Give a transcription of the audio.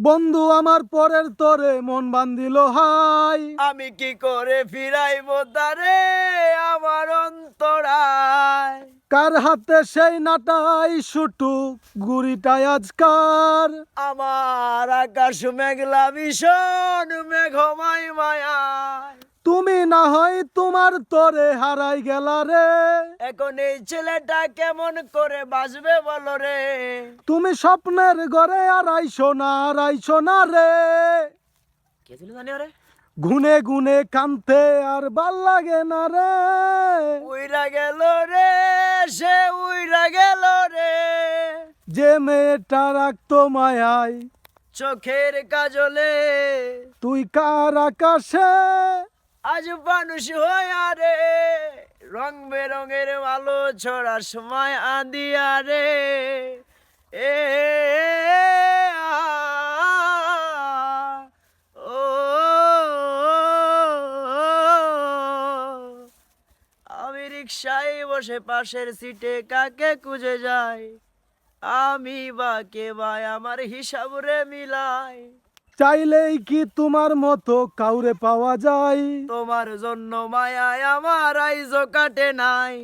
বন্ধু আমার পরের তরে মন বান্ধিল হাই। আমি কি করে ফিরাইব তারে আমার অন্তরায়। কার হাতে সেই নাটাই শুটু গুড়িটাই আজকার। আমার আকাশ মেঘলা ভীষণ মেঘমাই মায়ায়। তুমি না হয় তোমার তরে হারাই গেলা রে। এখন এই ছেলেটা কেমন করে বাঁচবে বলো রে। তুমি স্বপ্নের ঘরে আর আইসো না রে। কে ছিল জানি রে। গুনে গুনে কানতে আর ভাল লাগে না রে। উইরা গেল রে, সে উইরা গেল রে। যে মেয়েটা রাখতো মায়াই চোখের কাজলে তুই কার আকাশে। আজ মানুষ হইয়া রে, রং বেরঙের আলো ছড়া সময় আদিয়া রে। এ আ, ও, আমি রিক্সায় বসে পাশের সিটে কাকে খুঁজে যাই। আমি বা কে ভাই আমার হিসাব রে মিলাই। চাইলেই কি তোমার মতো কাউরে পাওয়া যায়। তোমার জন্য মায়ায় আমার আইজো কাটে নাই।